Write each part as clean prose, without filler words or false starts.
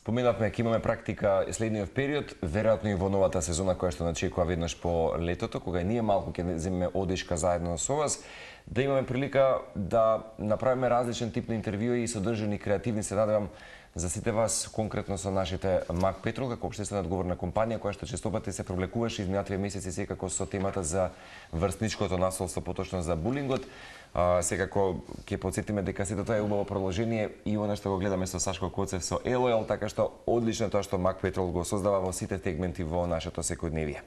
Споменавме дека имаме практика следниот период, веројатно и во новата сезона која што начекува веднаш по летото, кога и ние малку ќе земеме одишка заедно со вас, да имаме прилика да направиме различен тип на интервјуи и содржани креативни, се надевам за сите вас, конкретно со нашите Мак Петрол, како општествена одговорна компанија, која што честопати се привлекуваше изминативе месеци секако со темата за врсничкото насолство, поточно за булингот. Секако ќе потсетиме дека сето тоа е убаво продолжение и она што го гледаме со Сашко Коцев со Елоел, така што одлично тоа што Мак Петрол го создава во сите сегменти во нашето секојдневие.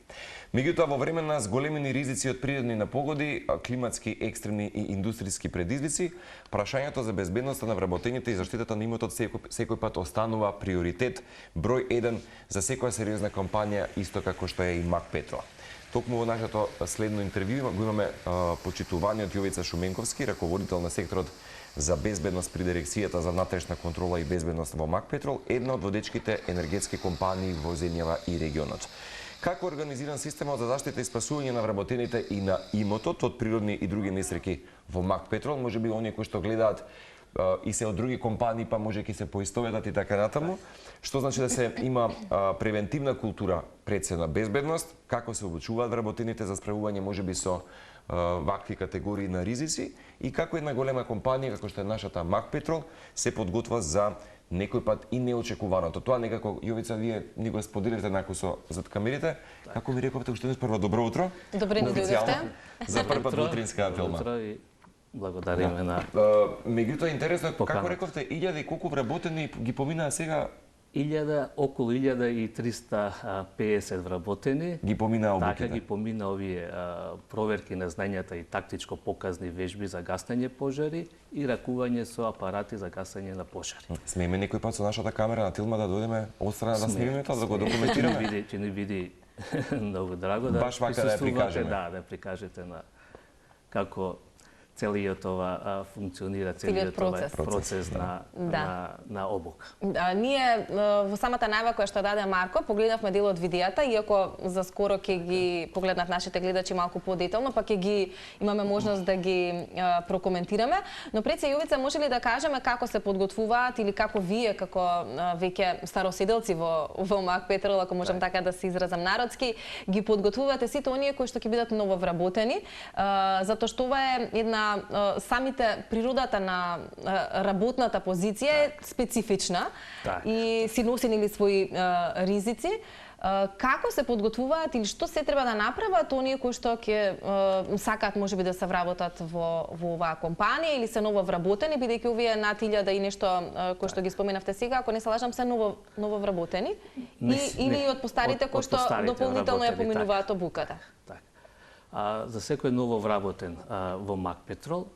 Меѓутоа, во време на зголемени ризици од природни непогоди, климатски, екстремни и индустријски предизвици, прашањето за безбедноста на вработењето и заштитата на имотот секој пат останува приоритет број 1 за секоја сериозна компанија, исто како што е и Мак Петрол. Токму во нашето следно интервју го имаме почитуваниот Јовица Шуменковски, раководител на секторот за безбедност при Дирекцијата за внатрешна контрола и безбедност во Мак Петрол, една од водечките енергетски компании во земјава и регионот. Како организиран системот за заштита и спасување на вработените и на имотот од природни и други несреќи во Мак Петрол, можеби оние кои што гледаат и се од други компании, па може ќе се поистоветат и така натаму. Што значи да се има превентивна култура пред се на безбедност, како се обучуваат вработените за справување можеби со вакви категории на ризици и како една голема компанија како што е нашата Мак Петрол се подготвува за некој пат и неочекуваното. Тоа некако, Јовица, вие ни го споделите наку со зад камерите. Како ми рековте уште еднаш прво добро утро? Добре ни дојдовте. За прв пат во утринска филма. Благодариме на... Меѓутоа, интересно, како рековте, 1000 и колку вработени ги поминаа сега? Околу 1350 вработени. Ги поминаа обуките? Така, ги помина овие проверки на знањата и тактичко показни вежби за гасење пожари и ракување со апарати за гасење на пожари. Смееме некој пат со нашата камера на Тилма да дојдеме отстрана да снимиме тоа, да го документираме? Ќе ни биде многу драго да баш вака да ја прикажеме. Да прикажете на како целиот ова функционира, целиот процес на обука. Ние во самата најава која што даде Марко, погледнавме дел од видеата, иако за скоро ќе ги погледнат нашите гледачи малку подетално, па ќе ги имаме можност да ги прокоментираме. Но пред се, Јовица, може ли да кажеме како се подготвуваат или како вие, како веќе староседелци во Мак Петрол, ако можам така да се изразам народски, ги подготвувате сите оние кои што ќе бидат нововработени, затоа што ова е една самите природата на работната позиција е специфична и си носи нели своји ризици. Како се подготвуваат или што се треба да направат оние кои што ќе сакаат можеби да се вработат во оваа компанија или се нововработени, бидејќи овие над 1000 и нешто кои што ги споменавте сега, ако не се лажам, се нововработени или од постарите кои што дополнително ја поминуваат обуката? За секој ново вработен во Мак Петрол,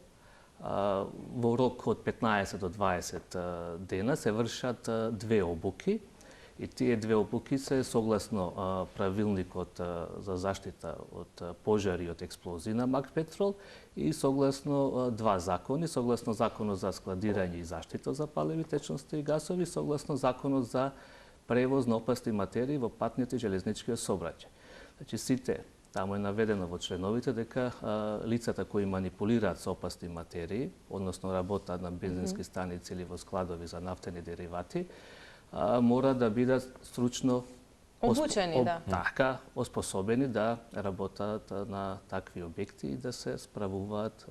во рок од 15 до 20 дена се вршат две обуки и тие две обуки се согласно правилникот за заштита од пожари и од експлозии на Мак Петрол и согласно два закони, согласно законот за складирање и заштита за палеви течности и гасови, согласно законот за превоз на опасни материи во патниот и железничкиот сообраќај. Значи сите таму е наведено во членовите дека лицата кои манипулираат со опасни материи, односно работат на бензински станици или во складови за нафтени деривати, мора да бидат стручно обучени, така, оспособени да работат на такви објекти и да се справуваат,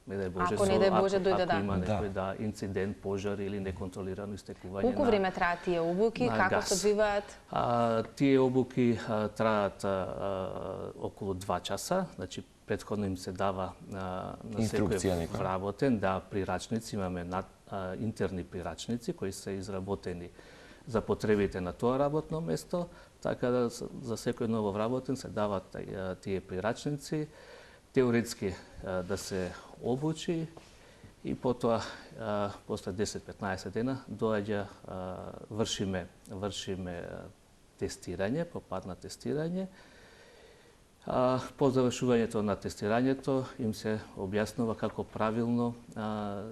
не дај Боже, ако дојде ако има некој инцидент, пожар или неконтролирано истекување. Колку време траат тие обуки, како се одвиваат? Тие обуки траат околу 2 часа, значи претходно им се дава на секој вработен, прирачници, имаме интерни прирачници кои се изработени за потребите на тоа работно место, така да за секој ново вработен се дават тие прирачници, теоретски да се обучи и потоа после 10-15 дена доаѓа вршиме тестирање, попадна тестирање. По завршувањето на тестирањето им се објаснува како правилно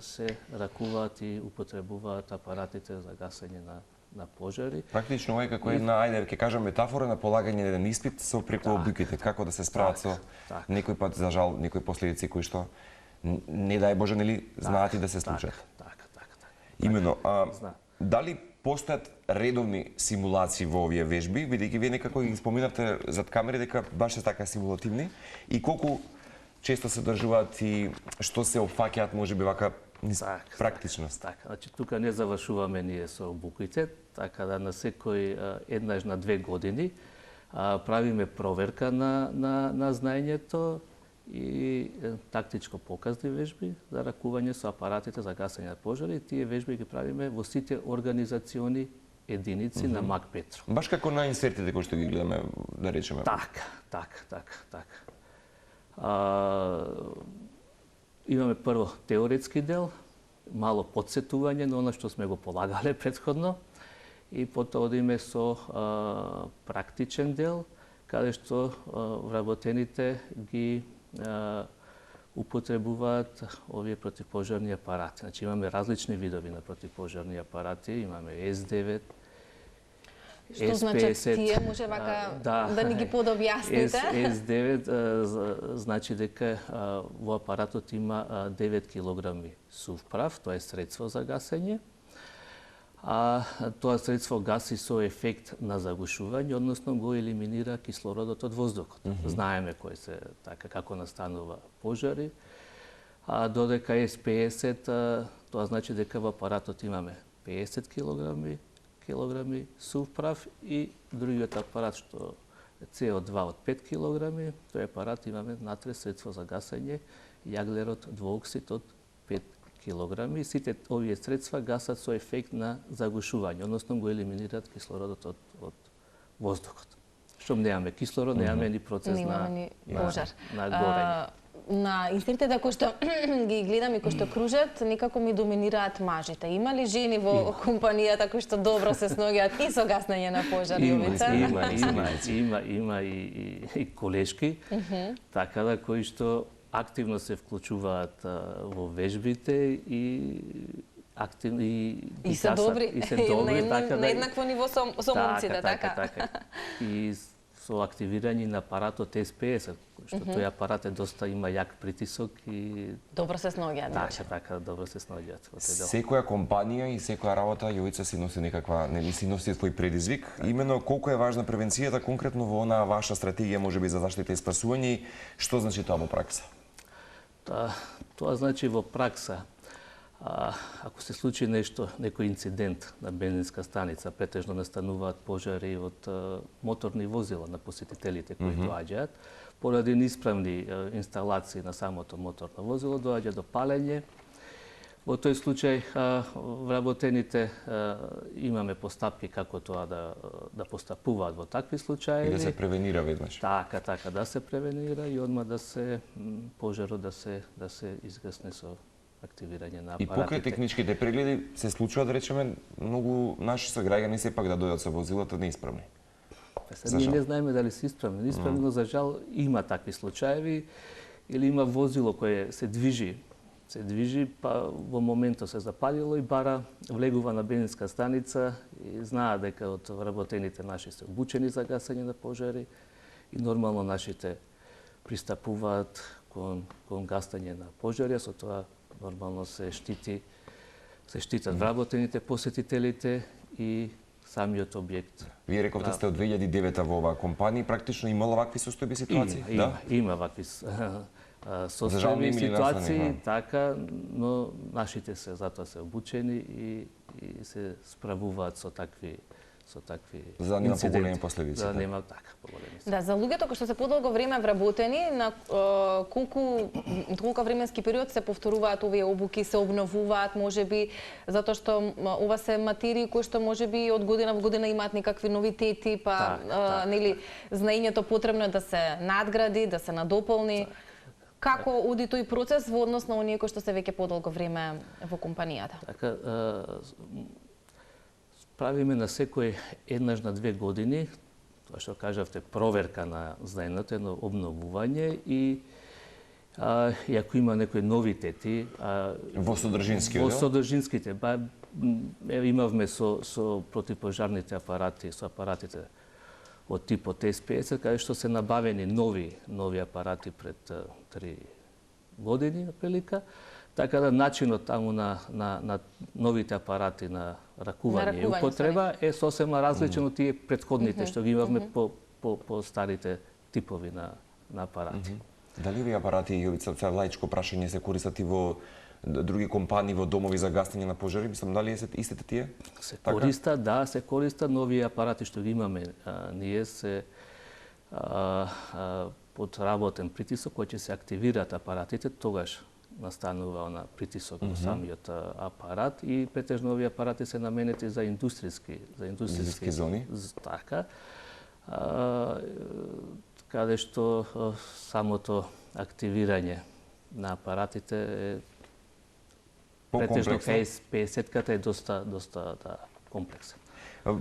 се ракуваат и употребуваат апаратите за гасење на пожари. Практично ова е како една, ајде ќе кажам, метафора на полагање на еден испит со преку обуките, како да се справат со некој пат, за жал, некои последици кои што не дај Боже, нели, знаат и да се случат. Така. Имено, дали постојат редовни симулации во овие вежби, бидејќи вие некако ги споминавте зад камери дека баш се така симулативни, и колку често се држуваат и што се опфаќаат можеби вака практичност. Така, значи тука не завршуваме ние со обуките, така да на секој еднаш на 2 години правиме проверка на знаењето и тактичко показни вежби за ракување со апаратите за гасење на пожари. Тие вежби ги правиме во сите организациони единици на МАК Петрол. Баш како на инсертите кои што ги гледаме, да речеме. Така. Имаме прво теоретски дел, мало подсетување на оно што сме го полагале претходно, и потоа одиме со практичен дел, каде што вработените ги употребуваат овие противпожарни апарати. Значи имаме различни видови на противпожарни апарати, имаме S9, Што значат тие, може вака да ни ги подобјасните? S9 значи дека во апаратот има 9 килограми сув прав, тоа е средство за гасење. Тоа средство гаси со ефект на загушување, односно го елиминира кислородот од воздухот. Знаеме кои се така како настанува пожари. Додека S50, тоа значи дека во апаратот имаме 50 килограми сув прав, и другиот апарат што е CO2 од 5 килограми, тој апарат имаме натре средство за гасење јаглерод двооксид од 5 килограми. Сите овие средства гасат со ефект на загушување, односно го елиминираат кислородот од воздухот. Штом немаме кислород, немаме ни процес на горење. На инсертите кои што ги гледам и кои што кружат, некако ми доминираат мажите. Има ли жени во компанијата кои што добро се сноѓаат и со гаснење на пожари? Има и колешки, така да кои што активно се вклучуваат во вежбите и активно и се добри, на еднакво ниво со момците, така. И со активирање на апаратот S50, што тој апарат е доста има јак притисок и добро се сноѓаат. Така, добро се сноѓаат. Секоја компанија и секоја работа, Јовица, си носи некаква, си носи свој предизвик. Именно колку е важна превенцијата конкретно во онаа ваша стратегија можеби за заштита и спасување, што значи тоа во пракса? Тоа значи во пракса, ако се случи нешто, некој инцидент на бензинска станица, претежно настануваат пожари од моторни возила на посетителите кои доаѓаат, поради неисправни инсталации на самото моторно возило, доаѓа до палење. Во тој случај, вработените имаме постапки како тоа да постапуваат во такви случаи. И да се превенира веднаш. Така, да се превенира и одма да се пожарот да се изгасне со активирање на апаратите. И покрај техничките прегледи се случува, да речеме, многу наши сограѓани сепак да дојдат со возилата неисправни. Ние не знаеме дали се исправни, но за жал има такви случаеви, или има возило кое се движи, па во моментот се запалило и бара влегува на бензинска станица и знаат дека од вработените наши се обучени за гасење на пожари и нормално нашите пристапуваат кон гасење на пожари, со тоа нормално се штитат вработените, посетителите и самиот објект. Вие рековте сте од 2009 во оваа компанија, практично имала вакви состојби ситуации? Има вакви состојби и ситуации, така, но нашите се затоа се обучени и се справуваат со такви за да нема поголеми последици. За да нема така поголеми. Да, за луѓето кои што се подолго време вработени, на колку временски период се повторуваат овие обуки, се обновуваат, можеби затоа што ова се материи кои што можеби од година во година имаат некакви новитети, па нели знаењето потребно е да се надгради, да се надополни. Како оди тој процес во однос на оние кои што се веќе подолго време во компанијата? Така, правиме на секој еднаш на 2 години, тоа што кажавте, проверка на знаењето, едно обновување и ако има некои новитети во содржинските, имавме со противпожарните апарати, со апаратите од типот S50, каде што се набавени нови апарати пред 3 години, прилика. Така да начинот таму на новите апарати на ракување и употреба е сосема различен од тие претходните што ги имавме по старите типови на апарати. Дали овие апарати, Јовица, тоа лаичко прашање, се користат и во други компании, во домови за гасење на пожари? Мислам, дали се истите тие? Се користат, да, се користат, но овие апарати што ги имаме ние се под работен притисок, кој ќе се активираат апаратите, тогаш настанува на притисок во самиот апарат и претежно овие апарати се наменети за индустријски зони. Така. Каде што самото активирање на апаратите е претежно кај 50-ката е доста комплексен.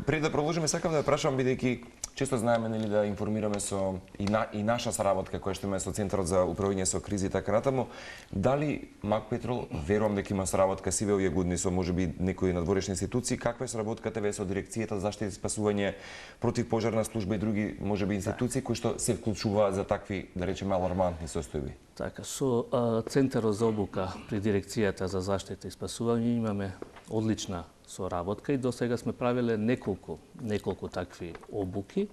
Пред да продолжиме, сакам да прашам, бидејќи често знаеме нели да информираме со и наша соработка која што има со Центарот за управување со кризи и така натаму, дали МАК Петрол, верувам дека има соработка сиве овие години со можеби некои надворешни институции, каква е соработката ве со дирекцијата за заштита и спасување, противпожарна служба и други можеби институции кои што се вклучуваат за такви, да речеме, алармантни состојби? Така, со Центарот за обука при дирекцијата за заштита и спасување имаме одлична соработка и до сега сме правиле неколку такви обуки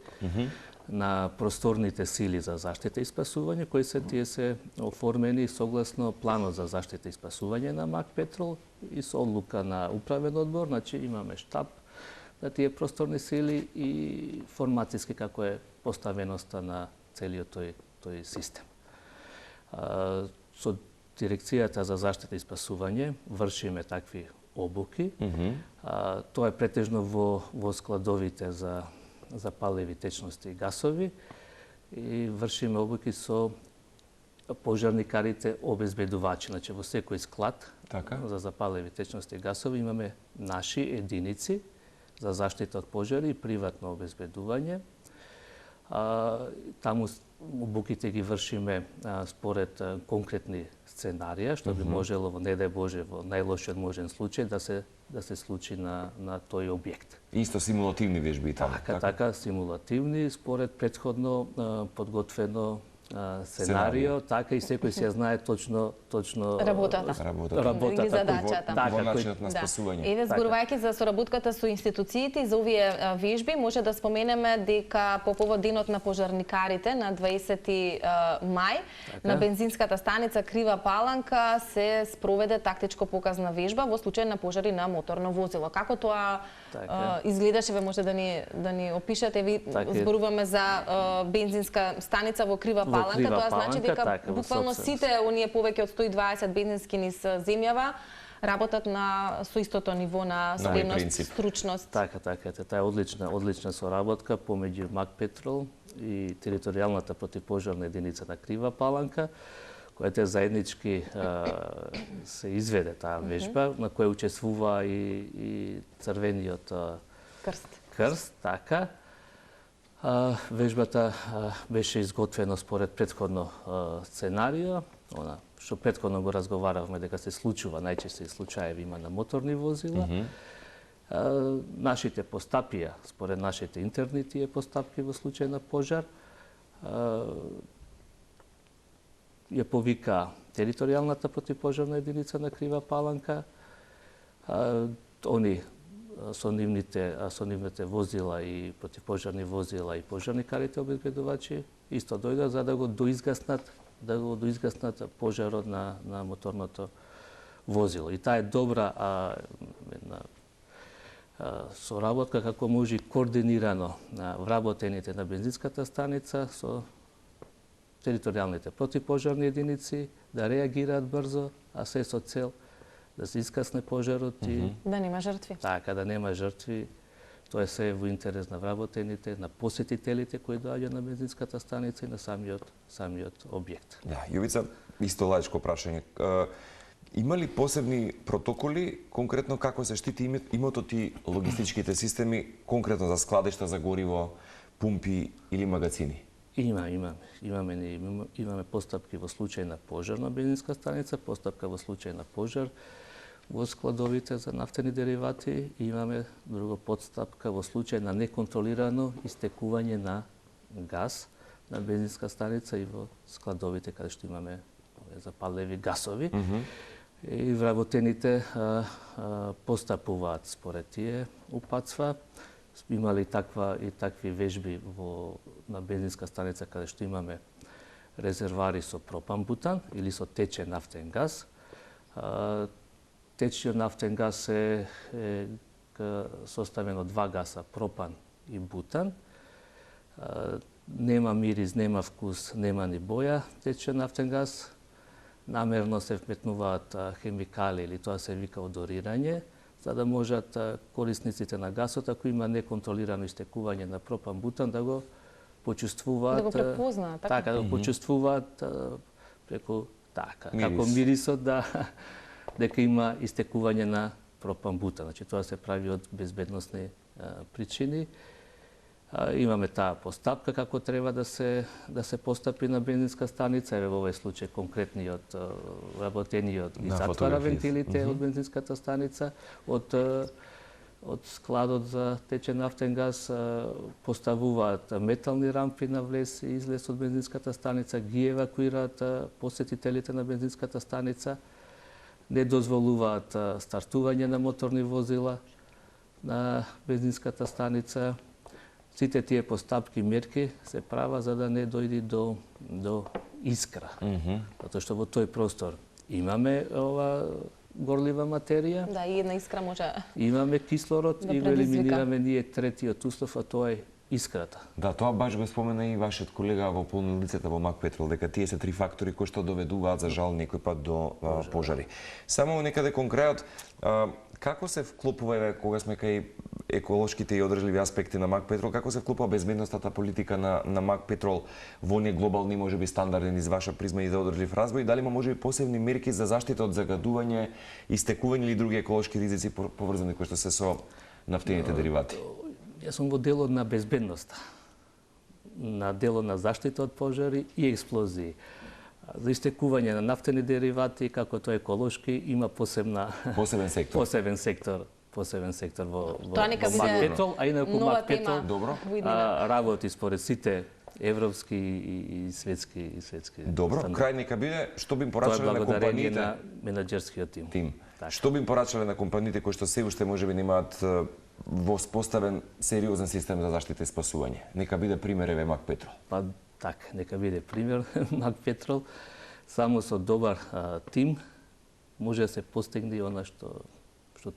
на просторните сили за заштита и спасување, кои се оформени согласно планот за заштита и спасување на МАК Петрол и со одлука на управен одбор, значи имаме штаб на тие просторни сили и формацијски како е поставеноста на целиот тој систем. Со дирекцијата за заштита и спасување вршиме такви обуки. Тоа е претежно во складовите за запаливи течности и гасови и вршиме обуки со пожарникарите обезбедувачи. Значи во секој склад за запаливи течности и гасови имаме наши единици за заштита од пожари и приватно обезбедување. Таму обуките ги вршиме според конкретни сценарија, што би можело, не дај Боже, во најлошиот можен случај да се случи на тој објект. Исто симулативни вежби таму. Така, симулативни, според претходно подготвено сценарио, така и секој се знае точно работата или задачата во начинот на спасување. Еве, зборувајќи за соработката со институциите и за овие вежби, може да споменеме дека по повод денот на пожарникарите на 20 мај на бензинската станица Крива Паланка се спроведе тактичко показна вежба во случај на пожари на моторно возило. Како тоа изгледаше, ве може да ни опишете? Ви зборуваме за бензинска станица во Крива Паланка, тоа значи дека буквално сите оние повеќе од 120 бензински низ земјава работат со истото ниво на спремност, стручност. Така, таа е одлична соработка помеѓу МАК Петрол и територијалната противпожарна единица на Крива Паланка, која заеднички се изведе таа вежба, на која учествува и Црвениот крст, така. Вежбата беше изготвена според претходно сценарио, она што претходно го разговаравме дека се случува, најчесто случаеви има на моторни возила. Нашите постапија, според нашите интерни тие постапки во случај на пожар, ја повика територијалната противпожарна единица на Крива Паланка. Они со нивните возила и противпожарни возила и пожарникарите обезбедувачи исто дојдат за да го доизгаснат пожарот на моторното возило. И таа е добра соработка како може координирано вработените на бензинската станица со територијалните противпожарни единици да реагираат брзо, а се со цел да се искасне пожарот и да нема жртви. Така, да нема жртви. Тоа е се во интерес на вработените, на посетителите кои доаѓаат на бензинската станица и на самиот објект. Да, Јовица, исто лаичко прашање. Има ли посебни протоколи, конкретно како се штити имотот и логистичките системи, конкретно за складишта за гориво, пумпи или магазини? Имаме постапки во случај на пожар на бензинска станица, постапка во случај на пожар во складовите за нафтени деривати и имаме друга подстапка во случај на неконтролирано истекување на газ на бензинска станица и во складовите каде што имаме запалливи гасови. И вработените постапуваат според тие упатства. Имали такви вежби на бензинска станица каде што имаме резервари со пропан-бутан или со течен нафтен газ. Течниот нафтен газ е составен од два гаса, пропан и бутан. Нема мирис, нема вкус, нема ни боја течниот нафтен газ. Намерно се вметнуваат хемикали или тоа се вика одорирање, за да можат корисниците на гасот, ако има неконтролирано истекување на пропан-бутан, да го почувствуваат. Да го препознаат, така? Така, да го почувствуваат преку како мирисот, дека има истекување на пропан-бутан. Значи, тоа се прави од безбедносни причини. Имаме таа постапка како треба да се постапи на бензинска станица. Еве во овој случај конкретниот работениот ги затвара вентилите од бензинската станица, од складот за течен нафтен газ, поставуваат метални рампи на влез и излез од бензинската станица, ги евакуираат посетителите на бензинската станица, не дозволуваат стартување на моторни возила на бензинската станица. Сите тие постапки мерки се права за да не дојде до искра. Затоа што во тој простор имаме ова горлива материја. Да, и една искра може имаме кислород да и го елиминираме ние третиот услов, а тоа е искрата. Да, тоа баш го спомена и вашиот колега во полнолицата во Мак Петрол, дека тие се три фактори кои што доведуваат за жал некој пат до пожари. Само некаде кон крајот, како се вклопува, еве, кога сме кај еколошките и одржливи аспекти на Мак Петрол, како се вклопува безбедностната политика на Мак Петрол во оние глобални, можеби стандарди низ ваша призма и за одржлив развој, дали има можеби посебни мерки за заштита од загадување, истекување или други еколошки ризици поврзани кои што се со нафтените деривати? Јас сум во делот на безбедноста, на делот на заштита од пожари и експлозии. За истекување на нафтени деривати, како тоа еколошки, има посебен сектор во Мак Петрол, а инаку Мак Петрол работи според сите европски и светски Добро, крај нека биде, што би порачале на компаниите на менаџерскиот тим. Што би порачале на компаниите кои што се уште можеби немаат воспоставен сериозен систем за заштита и спасување? Нека биде пример еве Мак Петрол. Па така, нека биде пример Мак Петрол. Само со добар тим може да се постигне она што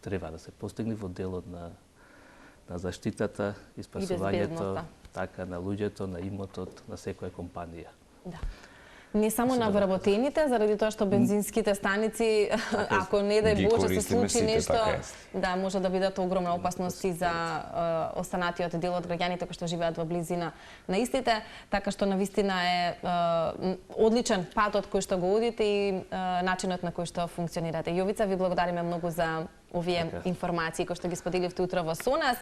треба да се постигне во делот на заштитата и спасувањето така на луѓето, на имотот, на секоја компанија. Да. Не само на вработените, заради тоа што бензинските станици, ако не дај Боже се случи нешто, да, може да бидат огромна опасност и за останатиот дел од граѓаните кои што живеат во близина на истите, така што навистина е одличен патот кој што го одите и начинот на кој што функционирате. Јовица, ви благодариме многу за овие информации кои што ги споделивте утрово со нас.